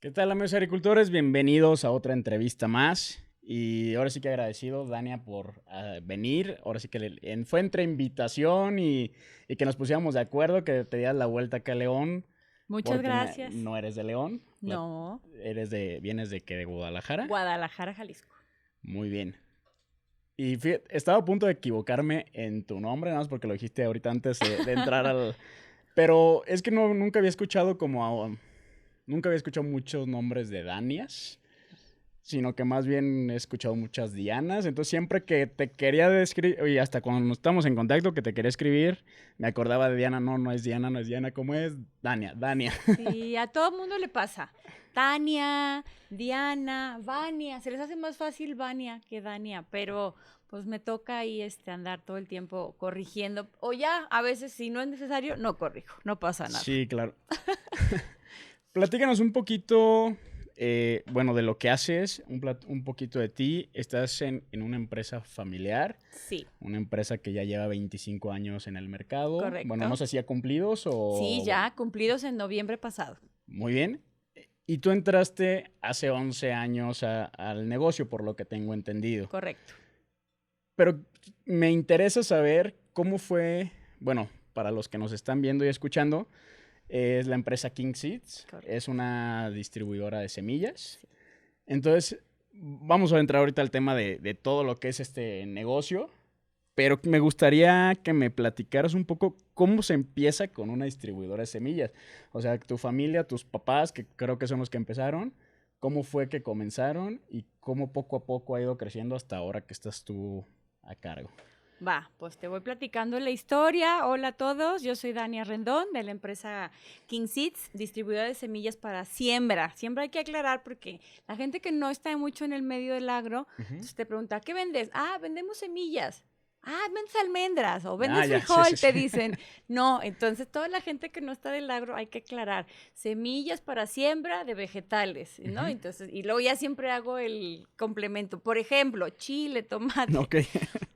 ¿Qué tal, amigos agricultores? Bienvenidos a otra entrevista más. Y ahora sí que agradecido, Dania, por venir. Ahora sí que fue entre invitación y que nos pusiéramos de acuerdo, que te dieras la vuelta acá a León, Muchas porque gracias. no eres de León. No, ¿Vienes de qué? ¿De Guadalajara? Guadalajara, Jalisco. Muy bien. Y fíjate, estaba a punto de equivocarme en tu nombre, nada más porque lo dijiste ahorita antes de entrar al... Pero es que nunca había escuchado nunca había escuchado muchos nombres de Danias, sino que más bien he escuchado muchas Dianas. Entonces siempre que te quería describir, y hasta cuando estamos en contacto que te quería escribir, me acordaba de Diana. No, no es Diana, no es Diana. ¿Cómo es? Dania, Dania. Sí, a todo mundo le pasa. Tania, Diana, Vania. Se les hace más fácil Vania que Dania, pero pues me toca ahí andar todo el tiempo corrigiendo. O ya, a veces si no es necesario, no corrijo, no pasa nada. Sí, claro. Platícanos un poquito, bueno, de lo que haces, un poquito de ti. Estás en una empresa familiar, Sí, una empresa que ya lleva 25 años en el mercado. Bueno, no correcto. sé si ya cumplidos Sí, o... ya cumplidos en noviembre pasado. Muy bien. Y tú entraste hace 11 años al negocio, por lo que tengo entendido. Correcto. Pero me interesa saber cómo fue, bueno, para los que nos están viendo y escuchando, es la empresa King Seeds, Correcto. es una distribuidora de semillas. Sí. Entonces, vamos a entrar ahorita al tema de todo lo que es este negocio, pero me gustaría que me platicaras un poco cómo se empieza con una distribuidora de semillas. O sea, tu familia, tus papás, que creo que son los que empezaron, cómo fue que comenzaron y cómo poco a poco ha ido creciendo hasta ahora que estás tú a cargo. Va, pues te voy platicando la historia. Hola a todos, yo soy Dania Rendón de la empresa King Seeds, distribuidora de semillas para siembra. Siembra hay que aclarar porque la gente que no está mucho en el medio del agro, Ujú. entonces te pregunta, ¿qué vendes? Ah, vendemos semillas. Ah, vendes almendras o vendes Ya, sí, sí, frijol, te sí. dicen. No, entonces toda la gente que no está del agro hay que aclarar. Semillas para siembra de vegetales, ¿no? Ujú. Entonces, y luego ya siempre hago el complemento. Por ejemplo, chile, tomate. Ok.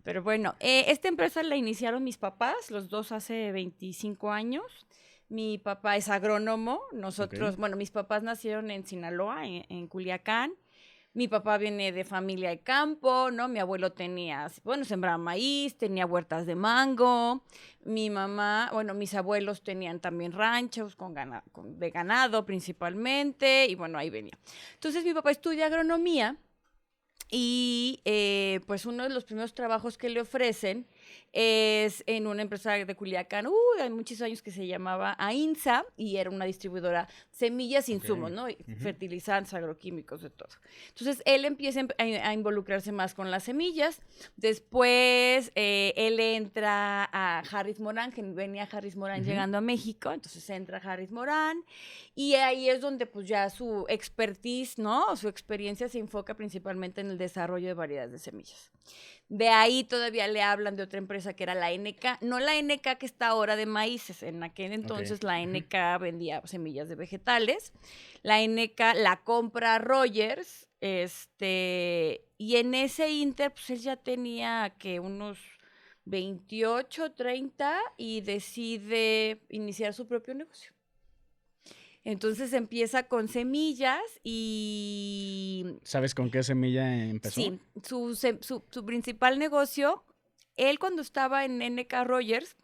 Pero bueno, esta empresa la iniciaron mis papás, los dos hace 25 años. Mi papá es agrónomo, Ok. nosotros, bueno, mis papás nacieron en Sinaloa, en Culiacán. Mi papá viene de familia de campo, ¿no? Mi abuelo tenía, bueno, sembraba maíz, tenía huertas de mango. Mi mamá, bueno, mis abuelos tenían también ranchos de ganado principalmente, y bueno, ahí venía. Entonces mi papá estudia agronomía y pues uno de los primeros trabajos que le ofrecen es en una empresa de Culiacán, hay muchos años, que se llamaba AINSA y era una distribuidora semillas, Ok. insumos, ¿no? Y Ujú. fertilizantes, agroquímicos, de todo. Entonces él empieza a involucrarse más con las semillas. Después él entra a Harris Morán, que venía Harris Morán Ujú. llegando a México, entonces entra Harris Morán y ahí es donde pues ya su expertise, ¿no? Su experiencia se enfoca principalmente en el desarrollo de variedades de semillas. De ahí todavía le hablan de otra empresa que era la NK, no la NK que está ahora de maíces, en aquel Ok. entonces la Ujú. NK vendía semillas de vegetales, la NK la compra Rogers, y en ese inter pues él ya tenía que unos 28, 30 y decide iniciar su propio negocio. Entonces empieza con semillas y ¿Sabes con qué semilla empezó? sí, su principal negocio, él cuando estaba en NK Rogers,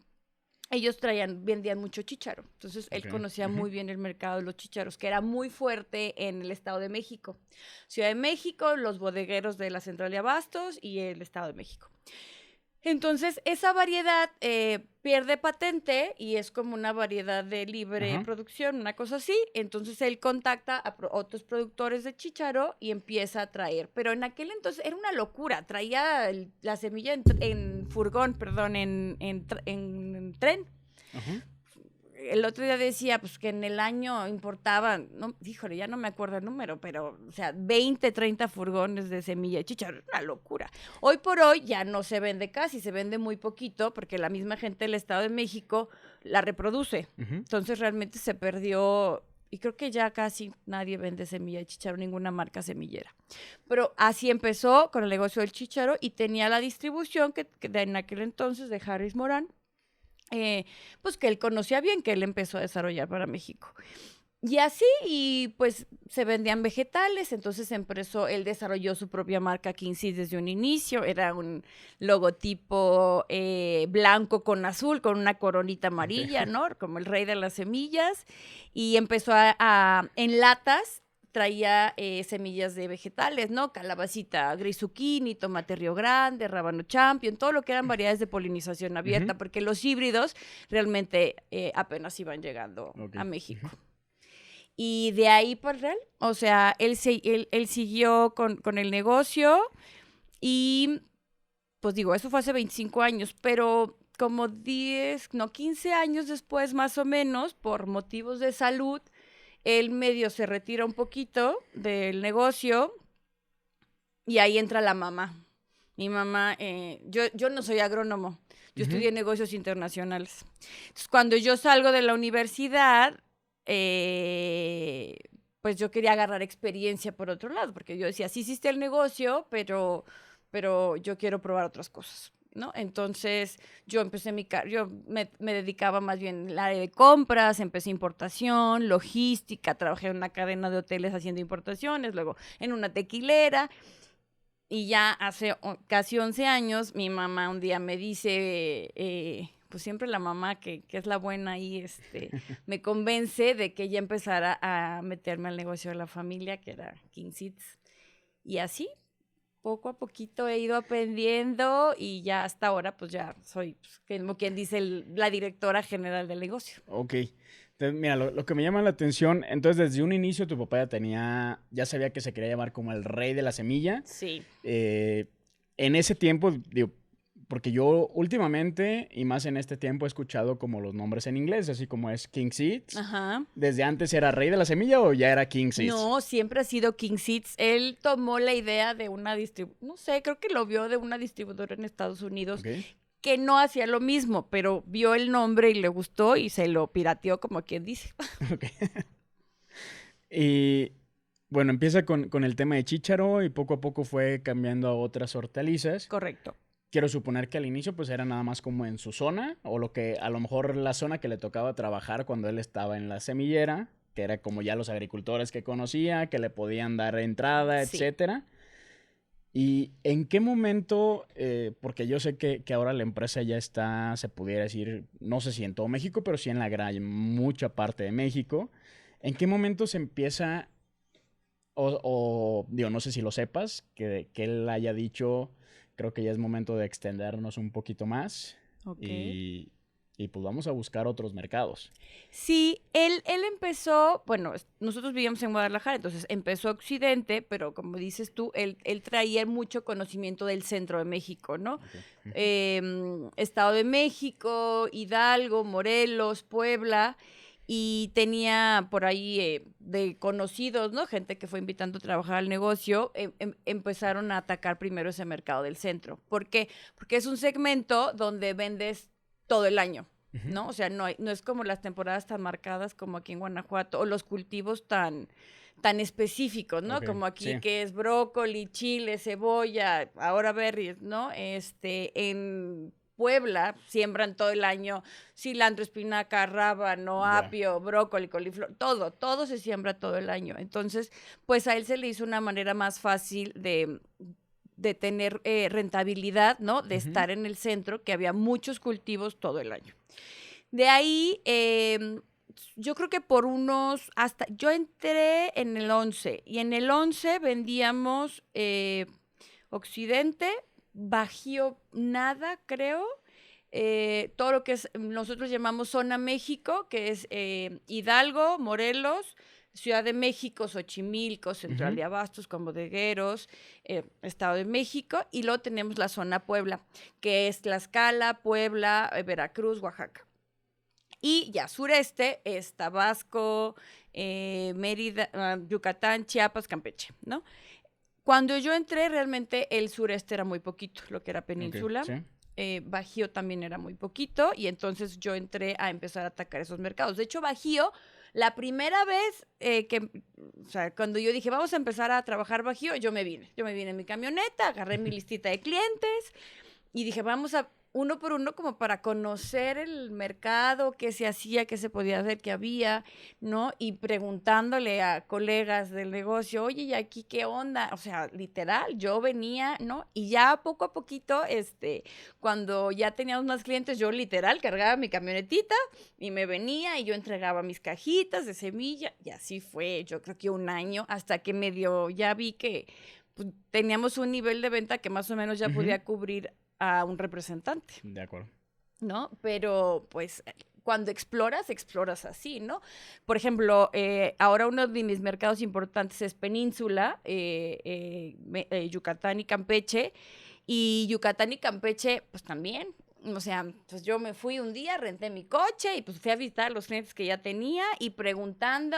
ellos vendían mucho chícharo. Entonces Ok. él conocía Ujú. muy bien el mercado de los chícharos, que era muy fuerte en el Estado de México. Ciudad de México, los bodegueros de la Central de Abastos y el Estado de México. Entonces, esa variedad pierde patente y es como una variedad de libre Ajá. producción, una cosa así. Entonces, él contacta a otros productores de chícharo y empieza a traer. Pero en aquel entonces era una locura. Traía la semilla en furgón, perdón, en tren. Ajá. El otro día decía, pues, que en el año importaban, no, híjole, ya no me acuerdo el número, pero, o sea, 20, 30 furgones de semilla de chícharo, una locura. Hoy por hoy ya no se vende casi, se vende muy poquito, porque la misma gente del Estado de México la reproduce. Ujú. Entonces realmente se perdió, y creo que ya casi nadie vende semilla de chícharo, ninguna marca semillera. Pero así empezó con el negocio del chícharo y tenía la distribución en aquel entonces de Harris Morán, pues que él conocía bien, que él empezó a desarrollar para México. Y así, y pues se vendían vegetales, entonces él desarrolló su propia marca King Seeds desde un inicio, era un logotipo blanco con azul, con una coronita amarilla, Ok. ¿no? Como el rey de las semillas, y empezó en latas, traía semillas de vegetales, ¿no? Calabacita gris zucchini, tomate Río Grande, rábano champion, todo lo que eran variedades de polinización Ujú. abierta, porque los híbridos realmente apenas iban llegando Ok. a Ujú. México. Y de ahí para el Real, o sea, él siguió con el negocio y, pues digo, eso fue hace 25 años, pero como 10, no, 15 años después más o menos, por motivos de salud, él medio se retira un poquito del negocio y ahí entra la mamá. Mi mamá, yo no soy agrónomo, yo Ujú. estudié negocios internacionales. Entonces, cuando yo salgo de la universidad, eh, pues yo quería agarrar experiencia por otro lado, porque yo decía, sí hiciste el negocio, pero yo quiero probar otras cosas, ¿no? Entonces, yo me dedicaba más bien al área de compras, empecé importación, logística, trabajé en una cadena de hoteles haciendo importaciones, luego en una tequilera. Y ya hace casi 11 años, mi mamá un día me dice, pues siempre la mamá que es la buena ahí, me convence de que ella empezara a meterme al negocio de la familia, que era King Seeds. Y así, poco a poquito he ido aprendiendo y ya hasta ahora, pues ya soy, pues, como quien dice, la directora general del negocio. Ok. Entonces, mira, lo que me llama la atención, entonces desde un inicio tu papá ya sabía que se quería llamar como el rey de la semilla. Sí. Eh, en ese tiempo, digo, porque yo últimamente, y más en este tiempo, he escuchado como los nombres en inglés, así como es King Seeds. Ajá. ¿Desde antes era rey de la semilla o ya era King Seeds? No, siempre ha sido King Seeds. Él tomó la idea de una no sé, creo que lo vio de una distribuidora en Estados Unidos Ok. que no hacía lo mismo, pero vio el nombre y le gustó y se lo pirateó, como quien dice. Ok. Y bueno, empieza con el tema de chícharo y poco a poco fue cambiando a otras hortalizas. Correcto. Quiero suponer que al inicio pues era nada más como en su zona o lo que a lo mejor la zona que le tocaba trabajar cuando él estaba en la semillera, que era como ya los agricultores que conocía, que le podían dar entrada, Sí. etcétera. ¿Y en qué momento, porque yo sé que ahora la empresa ya está, se pudiera decir, no sé si en todo México, pero sí en la gran, mucha parte de México, ¿en qué momento se empieza, digo, no sé si lo sepas, que él haya dicho, creo que ya es momento de extendernos un poquito más Ok. y pues vamos a buscar otros mercados? Sí, él empezó, bueno, nosotros vivíamos en Guadalajara, entonces empezó Occidente, pero como dices tú, él traía mucho conocimiento del centro de México, ¿no? Ok. Ujú. Estado de México, Hidalgo, Morelos, Puebla, y tenía por ahí de conocidos, ¿no? Gente que fue invitando a trabajar al negocio, empezaron a atacar primero ese mercado del centro. ¿Por qué? Porque es un segmento donde vendes todo el año. Ujú. ¿No? O sea, no es como las temporadas tan marcadas como aquí en Guanajuato, o los cultivos tan específicos, ¿no? Ok, Como aquí sí, que es brócoli, chile, cebolla, ahora berries, ¿no? En Puebla siembran todo el año cilantro, espinaca, rábano, ya. apio, brócoli, coliflor, todo se siembra todo el año. Entonces, pues a él se le hizo una manera más fácil de tener rentabilidad, ¿no? De Ujú. estar en el centro, que había muchos cultivos todo el año. De ahí, yo creo que yo entré en el 11 y en el 11 vendíamos Occidente, Bajío nada, creo. Todo lo que nosotros llamamos zona México, que es Hidalgo, Morelos, Ciudad de México, Xochimilco, Central Ujú. de Abastos, con bodegueros, Estado de México, y luego tenemos la zona Puebla, que es Tlaxcala, Puebla, Veracruz, Oaxaca. Y ya sureste es Tabasco, Mérida, Yucatán, Chiapas, Campeche, ¿no? Cuando yo entré, realmente el sureste era muy poquito, lo que era Ok, península. sí. Bajío también era muy poquito y entonces yo entré a empezar a atacar esos mercados. De hecho, Bajío, la primera vez o sea, cuando yo dije, vamos a empezar a trabajar Bajío, yo me vine en mi camioneta, agarré mi listita de clientes y dije, vamos a uno por uno como para conocer el mercado, qué se hacía, qué se podía hacer, qué había, ¿no? Y preguntándole a colegas del negocio, oye, ¿y aquí qué onda? O sea, literal, yo venía, ¿no? Y ya poco a poquito, cuando ya teníamos más clientes, yo literal cargaba mi camionetita y me venía y yo entregaba mis cajitas de semilla y así fue, yo creo que un año, hasta que medio ya vi que pues, teníamos un nivel de venta que más o menos ya podía cubrir a un representante, De acuerdo. ¿no? Pero pues cuando exploras así, ¿no? Por ejemplo, ahora uno de mis mercados importantes es Península, Yucatán y Campeche. Y Yucatán y Campeche, pues también, o sea, pues yo me fui un día, renté mi coche y pues fui a visitar a los clientes que ya tenía y preguntando,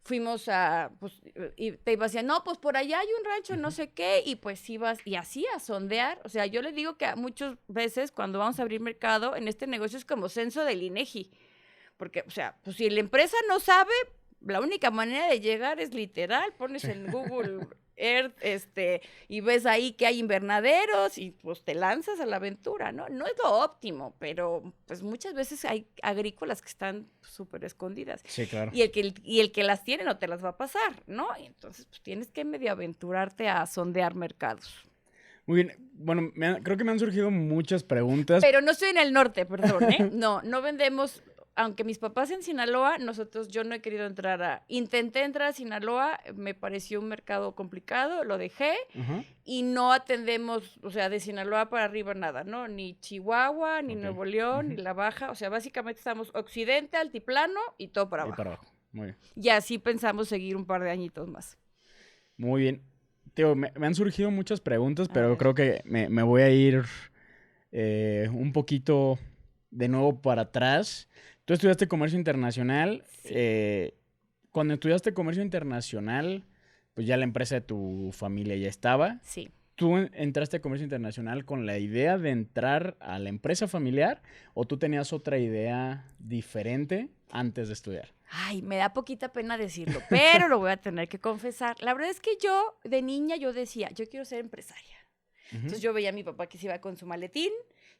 fuimos a, pues, y te iba a decir, no, pues por allá hay un rancho, no sé qué, y pues ibas, y así a sondear, o sea, yo le digo que muchas veces cuando vamos a abrir mercado, en este negocio es como censo del INEGI, porque, o sea, pues si la empresa no sabe, la única manera de llegar es literal, pones en Google Earth, y ves ahí que hay invernaderos y pues te lanzas a la aventura, ¿no? No es lo óptimo, pero pues muchas veces hay agrícolas que están súper escondidas. Sí, claro. Y el que las tiene no te las va a pasar, ¿no? Y entonces pues tienes que medio aventurarte a sondear mercados. Muy bien. Bueno, creo que me han surgido muchas preguntas. Pero no estoy en el norte, perdón, ¿eh? No vendemos, aunque mis papás en Sinaloa, yo no he querido intenté entrar a Sinaloa, me pareció un mercado complicado, lo dejé y no atendemos, o sea, de Sinaloa para arriba nada, ¿no? Ni Chihuahua, ni Nuevo León, ni La Baja, o sea, básicamente estamos occidente, altiplano y todo para Y abajo. para abajo. Muy bien. Y así pensamos seguir un par de añitos más. Muy bien. Tío, me han surgido muchas preguntas, A pero ver. creo que me voy a ir un poquito de nuevo para atrás. Tú estudiaste comercio internacional. Sí. Cuando estudiaste comercio internacional, pues ya la empresa de tu familia ya estaba. Sí. ¿Tú entraste a comercio internacional con la idea de entrar a la empresa familiar o tú tenías otra idea diferente antes de estudiar? Ay, me da poquita pena decirlo, pero lo voy a tener que confesar. La verdad es que yo, de niña, yo decía, yo quiero ser empresaria. Entonces yo veía a mi papá que se iba con su maletín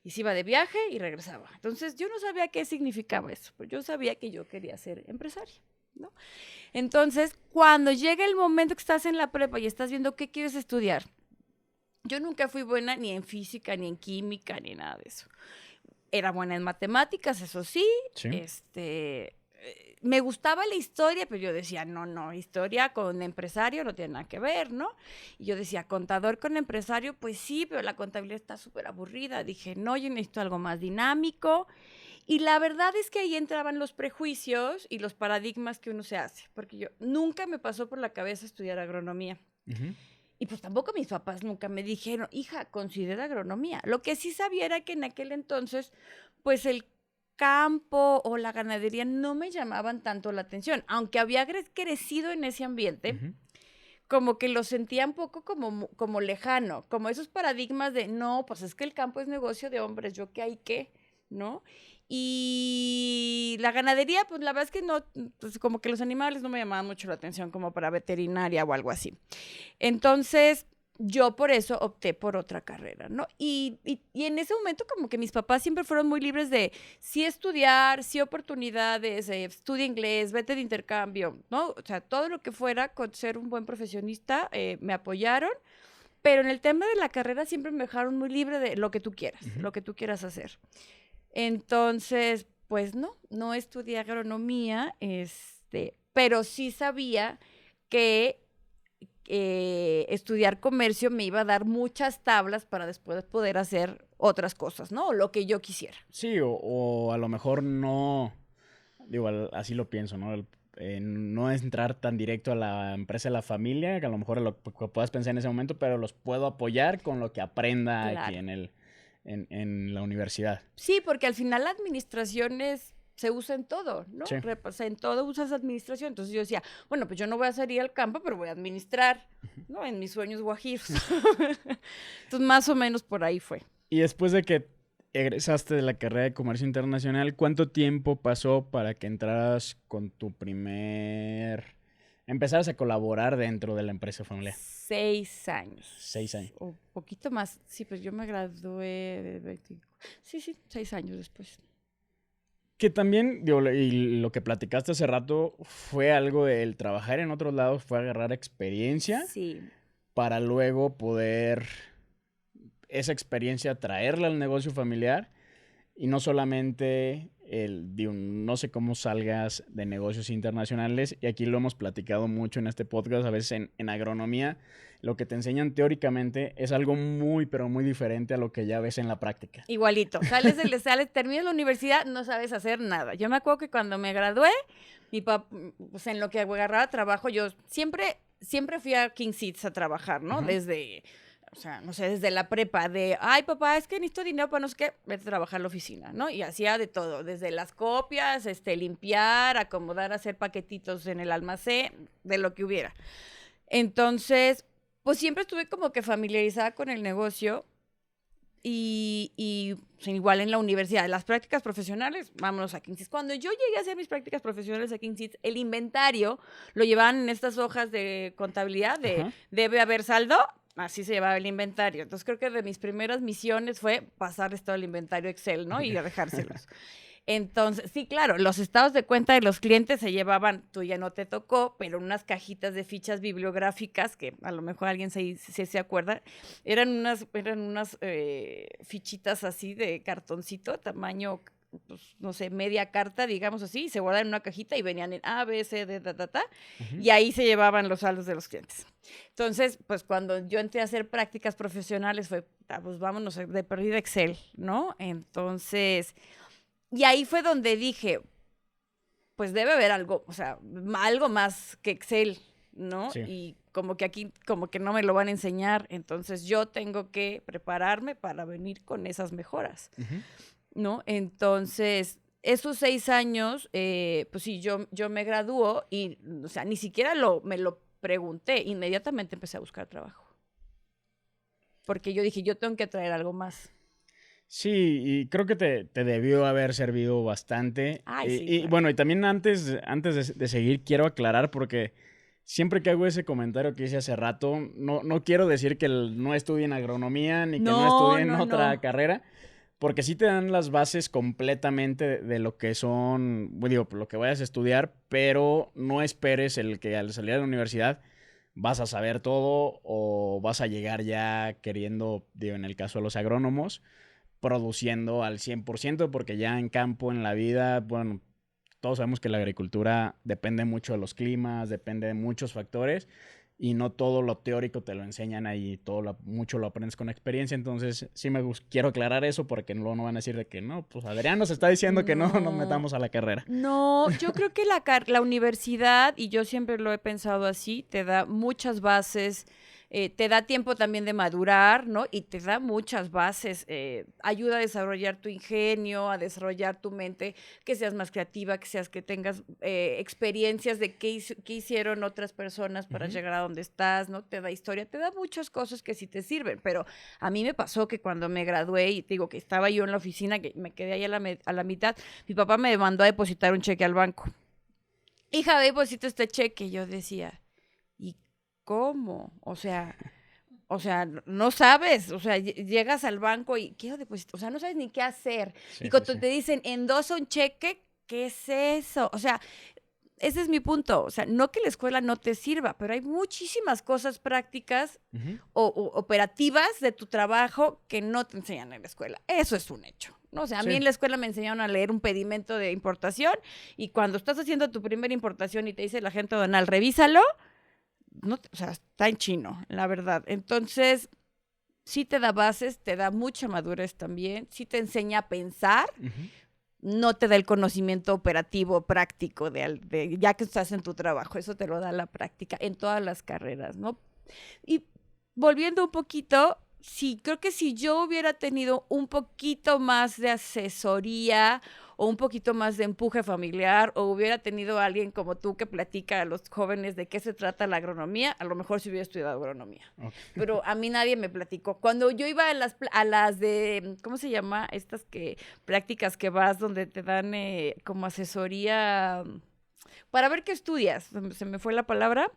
y se iba de viaje y regresaba. Entonces yo no sabía qué significaba eso, pero yo sabía que yo quería ser empresaria, ¿no? Entonces, cuando llega el momento que estás en la prepa y estás viendo qué quieres estudiar, yo nunca fui buena ni en física, ni en química, ni nada de eso. Era buena en matemáticas, eso sí. Sí. Me gustaba la historia, pero yo decía, no, historia con empresario no tiene nada que ver, ¿no? Y yo decía, contador con empresario, pues sí, pero la contabilidad está súper aburrida. Dije, no, yo necesito algo más dinámico. Y la verdad es que ahí entraban los prejuicios y los paradigmas que uno se hace, porque yo nunca me pasó por la cabeza estudiar agronomía. Y pues tampoco mis papás nunca me dijeron, hija, considera agronomía. Lo que sí sabía era que en aquel entonces, pues el campo o la ganadería no me llamaban tanto la atención, aunque había crecido en ese ambiente, como que lo sentía un poco como lejano, como esos paradigmas de, no, pues es que el campo es negocio de hombres, yo qué hay qué, ¿no? Y la ganadería, pues la verdad es que no, pues como que los animales no me llamaban mucho la atención como para veterinaria o algo así. Entonces, yo por eso opté por otra carrera, ¿no? Y en ese momento como que mis papás siempre fueron muy libres de sí estudiar, sí oportunidades, estudia inglés, vete de intercambio, ¿no? O sea, todo lo que fuera con ser un buen profesionista, me apoyaron, pero en el tema de la carrera siempre me dejaron muy libre de lo que tú quieras, lo que tú quieras hacer. Entonces, pues no estudié agronomía, pero sí sabía que estudiar comercio me iba a dar muchas tablas para después poder hacer otras cosas, ¿no? O lo que yo quisiera. Sí, o a lo mejor no, digo, así lo pienso, ¿no? No es entrar tan directo a la empresa de la familia, que a lo mejor es lo que puedas pensar en ese momento, pero los puedo apoyar con lo que aprenda aquí Claro. en la universidad. Sí, porque al final la administración se usa en todo, ¿no? Sí. O sea, en todo usas administración. Entonces yo decía, bueno, pues yo no voy a salir al campo, pero voy a administrar, ¿no? En mis sueños guajiros. Entonces, más o menos por ahí fue. Y después de que egresaste de la carrera de comercio internacional, ¿cuánto tiempo pasó para que entraras con tu primer empezaras a colaborar dentro de la empresa familiar? 6 años. 6 años. O poquito más. Sí, pues yo me gradué de 20. Sí, 6 años después. Que también, digo, y lo que platicaste hace rato, fue algo del trabajar en otros lados, fue agarrar experiencia Sí. para luego poder esa experiencia traerla al negocio familiar y no solamente digo, no sé cómo salgas de negocios internacionales, y aquí lo hemos platicado mucho en este podcast, a veces en agronomía, lo que te enseñan teóricamente es algo muy, pero muy diferente a lo que ya ves en la práctica. Igualito. Terminas la universidad, no sabes hacer nada. Yo me acuerdo que cuando me gradué, mi papá, pues en lo que agarraba trabajo, yo siempre fui a King Seeds a trabajar, ¿no? Ajá. Desde, o sea, no sé, desde la prepa, ay, papá, es que necesito dinero para no sé qué, vete a trabajar a la oficina, ¿no? Y hacía de todo, desde las copias, limpiar, acomodar, hacer paquetitos en el almacén, de lo que hubiera. Entonces, pues siempre estuve como que familiarizada con el negocio y pues, igual en la universidad, las prácticas profesionales, vámonos a King Seeds. Cuando yo llegué a hacer mis prácticas profesionales a King Seeds, el inventario lo llevaban en estas hojas de contabilidad de Ajá. debe haber saldo, así se llevaba el inventario. Entonces creo que de mis primeras misiones fue pasarles todo el inventario Excel, ¿no? Y dejárselos. Entonces, sí, claro, los estados de cuenta de los clientes se llevaban, tú ya no te tocó, pero unas cajitas de fichas bibliográficas, que a lo mejor alguien se acuerda, eran unas fichitas así de cartoncito, tamaño, pues, no sé, media carta, digamos así, y se guardaban en una cajita y venían en A, B, C, D, Uh-huh. y ahí se llevaban los saldos de los clientes. Entonces, pues cuando yo entré a hacer prácticas profesionales fue, pues vámonos de perdida Excel, ¿no? Entonces... Y ahí fue donde dije, pues debe haber algo, o sea, algo más que Excel, ¿no? Sí. Y como que aquí, como que no me lo van a enseñar, entonces yo tengo que prepararme para venir con esas mejoras, Uh-huh. ¿no? Entonces, esos 6 años, pues sí, yo me graduó y, o sea, ni siquiera me lo pregunté, inmediatamente empecé a buscar trabajo. Porque yo dije, yo tengo que traer algo más. Sí, y creo que te debió haber servido bastante. Ay, sí, Y claro. bueno, y también antes de seguir, quiero aclarar porque siempre que hago ese comentario que hice hace rato, no quiero decir que no estudien agronomía ni que no No, estudien no, otra no. carrera, porque sí te dan las bases completamente de lo que son, digo, lo que vayas a estudiar, pero no esperes el que al salir de la universidad vas a saber todo o vas a llegar ya queriendo, digo, en el caso de los agrónomos, produciendo al 100%, porque ya en campo, en la vida, bueno, todos sabemos que la agricultura depende mucho de los climas, depende de muchos factores, y no todo lo teórico te lo enseñan ahí, mucho lo aprendes con experiencia. Entonces sí quiero aclarar eso, porque luego no van a decir de que no, pues Adrián nos está diciendo que no nos No, metamos a la carrera. no, yo creo que la universidad, y yo siempre lo he pensado así, te da muchas bases, te da tiempo también de madurar, ¿no? Y te da muchas bases, ayuda a desarrollar tu ingenio, a desarrollar tu mente, que seas más creativa, que tengas experiencias de qué hicieron otras personas para Uh-huh. llegar a donde estás, ¿no? Te da historia, te da muchas cosas que sí te sirven, pero a mí me pasó que cuando me gradué y digo que estaba yo en la oficina, que me quedé ahí a la mitad, mi papá me mandó a depositar un cheque al banco. Hija, deposito este cheque. Y yo decía, ¿y cómo? O sea, no sabes, o sea, llegas al banco y quiero depositar, o sea, no sabes ni qué hacer. Sí, Y sí, cuando sí. te dicen, endosa un cheque, ¿qué es eso? O sea, ese es mi punto. O sea, no que la escuela no te sirva, pero hay muchísimas cosas prácticas Uh-huh. o operativas de tu trabajo que no te enseñan en la escuela. Eso es un hecho, ¿no? O sea, a mí Sí. en la escuela me enseñaron a leer un pedimento de importación y cuando estás haciendo tu primera importación y te dice la gente aduanal, revísalo, no, o sea, está en chino, la verdad. Entonces, sí te da bases, te da mucha madurez también, sí te enseña a pensar, Uh-huh. no te da el conocimiento operativo, práctico, ya que estás en tu trabajo. Eso te lo da la práctica en todas las carreras, ¿no? Y volviendo un poquito, sí, creo que si yo hubiera tenido un poquito más de asesoría o un poquito más de empuje familiar o hubiera tenido a alguien como tú que platica a los jóvenes de qué se trata la agronomía, a lo mejor sí hubiera estudiado agronomía. Okay. Pero a mí nadie me platicó. Cuando yo iba a las de, ¿cómo se llama? Estas prácticas que vas donde te dan como asesoría para ver qué estudias, se me fue la palabra,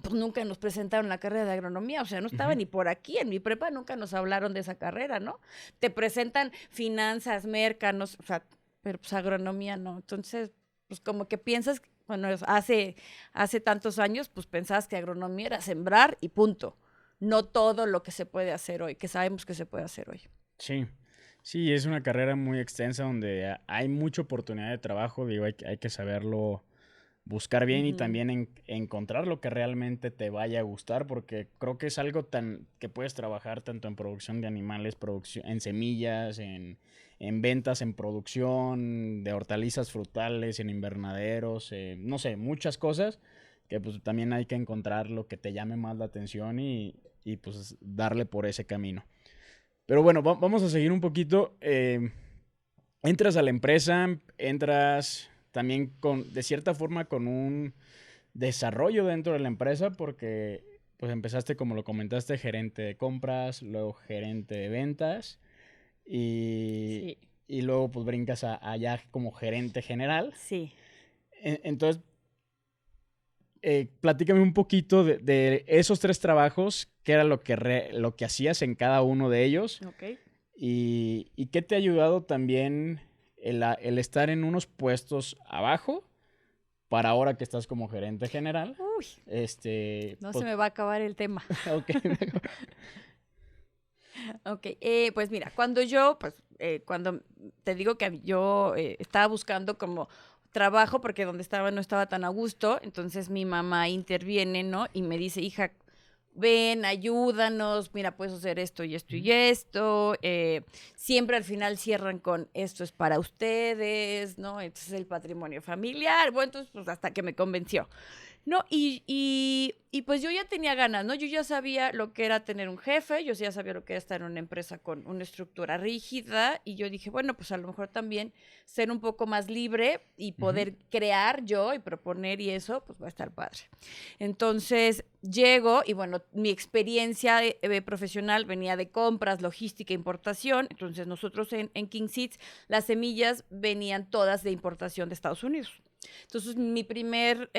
pues nunca nos presentaron la carrera de agronomía, o sea, no estaba ni por aquí, en mi prepa nunca nos hablaron de esa carrera, ¿no? Te presentan finanzas, mercados, o sea, pero pues agronomía no. Entonces, pues como que piensas, bueno, hace tantos años, pues pensabas que agronomía era sembrar y punto. No todo lo que se puede hacer hoy, que sabemos que se puede hacer hoy. Sí, sí, es una carrera muy extensa donde hay mucha oportunidad de trabajo, digo, hay que saberlo buscar bien y Ujú. también encontrar lo que realmente te vaya a gustar, porque creo que es algo tan que puedes trabajar tanto en producción de animales, en semillas, en ventas, en producción de hortalizas frutales, en invernaderos, no sé, muchas cosas que pues también hay que encontrar lo que te llame más la atención y pues darle por ese camino. Pero bueno, vamos a seguir un poquito. Entras a la empresa, entras también de cierta forma, con un desarrollo dentro de la empresa, porque pues empezaste, como lo comentaste, gerente de compras, luego gerente de ventas y, Sí, y luego pues brincas allá como gerente general. sí. Entonces, platícame un poquito de esos tres trabajos, qué era lo que hacías en cada uno de ellos. Ok. ¿Y qué te ha ayudado también el estar en unos puestos abajo para ahora que estás como gerente general? Uy, no se Pues, me va a acabar el tema. ok, mejor. Ok, pues mira, cuando te digo que yo estaba buscando como trabajo porque donde estaba no estaba tan a gusto, entonces mi mamá interviene, ¿no? Y me dice, hija, ven, ayúdanos, mira, puedes hacer esto y esto Ujú. y esto. Siempre al final cierran con esto es para ustedes, ¿no? Entonces el patrimonio familiar, bueno, entonces pues hasta que me convenció. No, y pues yo ya tenía ganas, ¿no? Yo ya sabía lo que era tener un jefe, yo ya sabía lo que era estar en una empresa con una estructura rígida y yo dije, bueno, pues a lo mejor también ser un poco más libre y Ujú. poder crear yo y proponer y eso, pues va a estar padre. Entonces llego y bueno, mi experiencia profesional venía de compras, logística, importación, entonces nosotros en King Seeds las semillas venían todas de importación de Estados Unidos. Entonces mi primer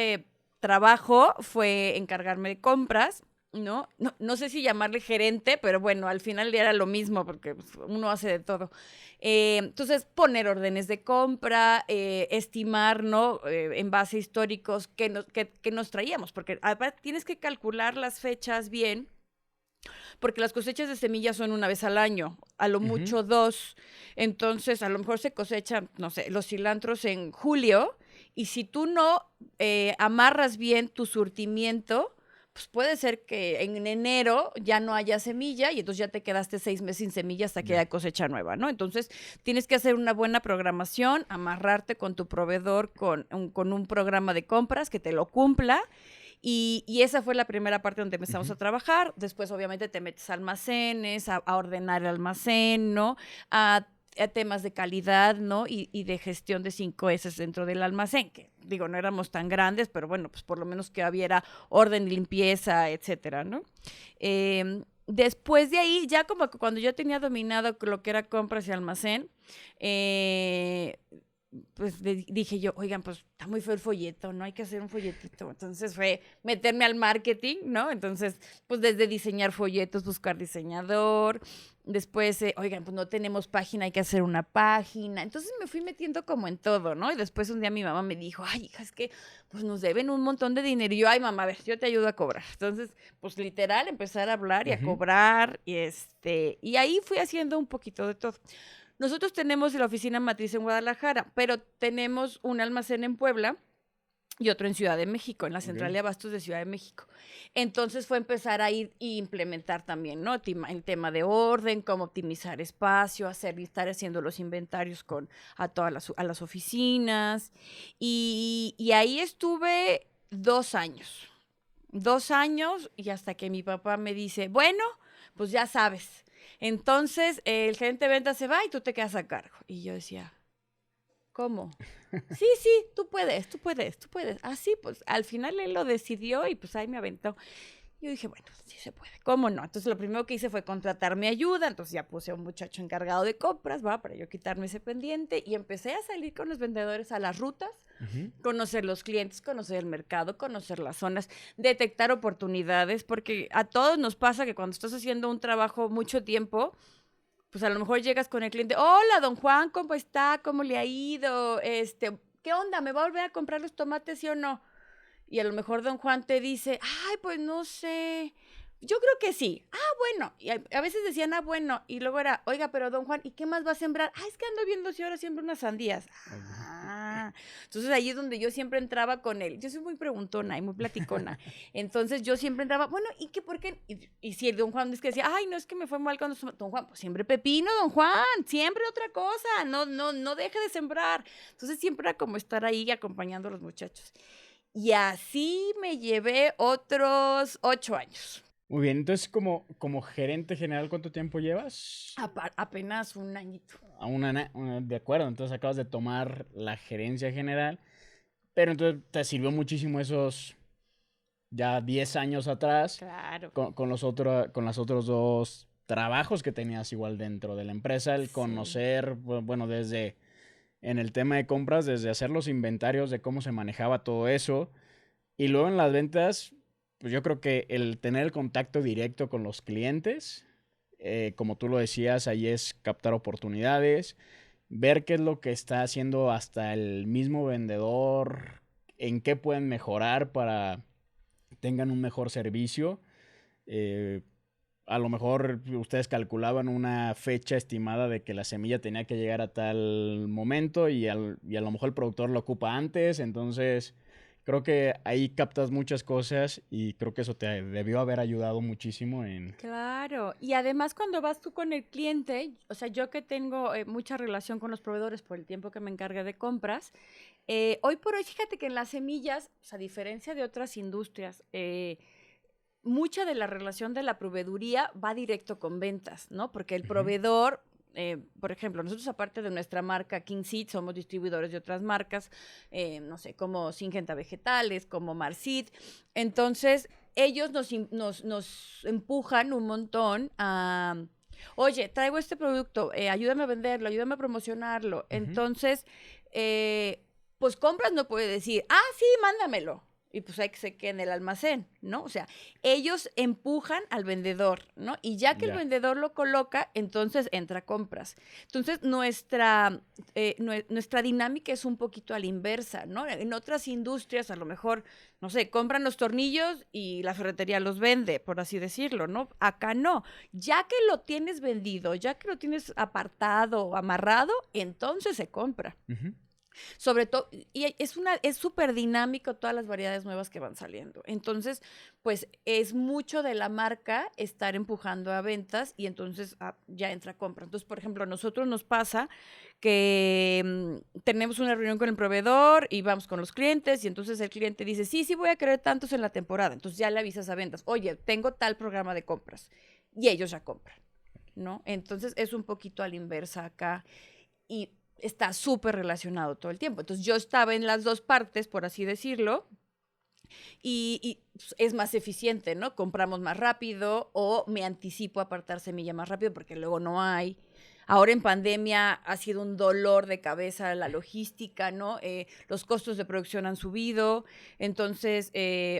trabajo fue encargarme de compras, ¿no? No sé si llamarle gerente, pero bueno, al final era lo mismo porque pues, uno hace de todo. Entonces, poner órdenes de compra, estimar, ¿no? En base a históricos que nos traíamos, porque aparte tienes que calcular las fechas bien, porque las cosechas de semillas son una vez al año, a lo Ujú. mucho dos. Entonces, a lo mejor se cosechan, no sé, los cilantros en julio, y si tú no amarras bien tu surtimiento, pues puede ser que en enero ya no haya semilla y entonces ya te quedaste 6 meses sin semilla hasta que Ya. haya cosecha nueva, ¿no? Entonces tienes que hacer una buena programación, amarrarte con tu proveedor con un programa de compras que te lo cumpla y esa fue la primera parte donde empezamos Ujú. a trabajar. Después, obviamente, te metes a almacenes, a ordenar el almacén, ¿no? A temas de calidad, ¿no? Y de gestión de 5S dentro del almacén, que digo, no éramos tan grandes, pero bueno, pues por lo menos que hubiera orden, limpieza, etcétera, ¿no? Después de ahí, ya como que cuando yo tenía dominado lo que era compras y almacén, eh, pues dije yo, oigan, pues está muy feo el folleto, ¿no? Hay que hacer un folletito. Entonces fue meterme al marketing, ¿no? Entonces, pues desde diseñar folletos, buscar diseñador. Después, oigan, pues no tenemos página, hay que hacer una página. Entonces me fui metiendo como en todo, ¿no? Y después un día mi mamá me dijo, ay, hija, es que pues nos deben un montón de dinero. Y yo, ay, mamá, a ver, yo te ayudo a cobrar. Entonces, pues literal, empezar a hablar y a Ujú. cobrar. Y ahí fui haciendo un poquito de todo. Nosotros tenemos la oficina matriz en Guadalajara, pero tenemos un almacén en Puebla y otro en Ciudad de México, en la Ok. central de abastos de Ciudad de México. Entonces fue empezar a ir e implementar también, ¿no? El tema de orden, cómo optimizar espacio, estar haciendo los inventarios a todas a las oficinas. Y ahí estuve 2 años. 2 años y hasta que mi papá me dice, bueno, pues ya sabes. Entonces el gerente de ventas se va y tú te quedas a cargo. Y yo decía, ¿cómo? Sí, sí, tú puedes, tú puedes, tú puedes. Así, pues al final él lo decidió y pues ahí me aventó. Yo dije, bueno, sí se puede, ¿cómo no? Entonces lo primero que hice fue contratar mi ayuda, entonces ya puse a un muchacho encargado de compras, ¿va? Para yo quitarme ese pendiente y empecé a salir con los vendedores a las rutas, conocer los clientes, conocer el mercado, conocer las zonas, detectar oportunidades, porque a todos nos pasa que cuando estás haciendo un trabajo mucho tiempo, pues a lo mejor llegas con el cliente, hola, don Juan, ¿cómo está? ¿Cómo le ha ido? ¿Qué onda? ¿Me va a volver a comprar los tomates, sí o no? Y a lo mejor don Juan te dice, ay, pues no sé, yo creo que sí. Ah, bueno. Y a veces decían, ah, bueno. Y luego era, oiga, pero don Juan, ¿y qué más va a sembrar? Ah, es que ando viendo si ahora siembra unas sandías. Ah, entonces ahí es donde yo siempre entraba con él. Yo soy muy preguntona y muy platicona. Entonces yo siempre entraba, bueno, ¿y qué por qué? Y si el don Juan es que decía, ay, no, es que me fue mal con don Juan, pues siempre pepino, don Juan, siempre otra cosa, no deje de sembrar. Entonces siempre era como estar ahí acompañando a los muchachos. Y así me llevé otros 8 años. Muy bien, entonces como gerente general, ¿cuánto tiempo llevas? Apenas un añito. A de acuerdo, entonces acabas de tomar la gerencia general, pero entonces te sirvió muchísimo esos ya 10 años atrás Claro. con los otros dos trabajos que tenías igual dentro de la empresa, el Sí. conocer, bueno, desde en el tema de compras, desde hacer los inventarios de cómo se manejaba todo eso, y luego en las ventas, pues yo creo que el tener el contacto directo con los clientes, como tú lo decías, ahí es captar oportunidades, ver qué es lo que está haciendo hasta el mismo vendedor, en qué pueden mejorar para tengan un mejor servicio. Eh, a lo mejor ustedes calculaban una fecha estimada de que la semilla tenía que llegar a tal momento y a lo mejor el productor lo ocupa antes, entonces creo que ahí captas muchas cosas y creo que eso te debió haber ayudado muchísimo en... Claro, y además cuando vas tú con el cliente, o sea, yo que tengo mucha relación con los proveedores por el tiempo que me encargué de compras, hoy por hoy, fíjate que en las semillas, o sea, a diferencia de otras industrias, mucha de la relación de la proveeduría va directo con ventas, ¿no? Porque el proveedor, por ejemplo, nosotros aparte de nuestra marca King Seed, somos distribuidores de otras marcas, no sé, como Syngenta Vegetales, como Marseed. Entonces, ellos nos empujan un montón a... Oye, traigo este producto, ayúdame a venderlo, ayúdame a promocionarlo. Entonces, pues compras no puede decir, ah, sí, mándamelo. Y pues hay que se quede en el almacén, ¿no? O sea, ellos empujan al vendedor, ¿no? Y ya que el vendedor lo coloca, entonces entra a compras. Entonces, nuestra dinámica es un poquito a la inversa, ¿no? En otras industrias, a lo mejor, no sé, compran los tornillos y la ferretería los vende, por así decirlo, ¿no? Acá no. Ya que lo tienes vendido, ya que lo tienes apartado, amarrado, entonces se compra. Sobre todo, y es súper dinámico todas las variedades nuevas que van saliendo. Entonces, pues es mucho de la marca estar empujando a ventas y entonces ya entra compra. Entonces, por ejemplo, a nosotros nos pasa que tenemos una reunión con el proveedor y vamos con los clientes y entonces el cliente dice, sí, voy a querer tantos en la temporada. Entonces ya le avisas a ventas, oye, tengo tal programa de compras y ellos ya compran, ¿no? Entonces es un poquito a la inversa acá y está súper relacionado todo el tiempo. Entonces yo estaba en las dos partes, por así decirlo, y pues, es más eficiente, ¿no? Compramos más rápido o me anticipo a apartar semilla más rápido porque luego no hay. Ahora en pandemia ha sido un dolor de cabeza la logística, ¿no? Los costos de producción han subido, entonces,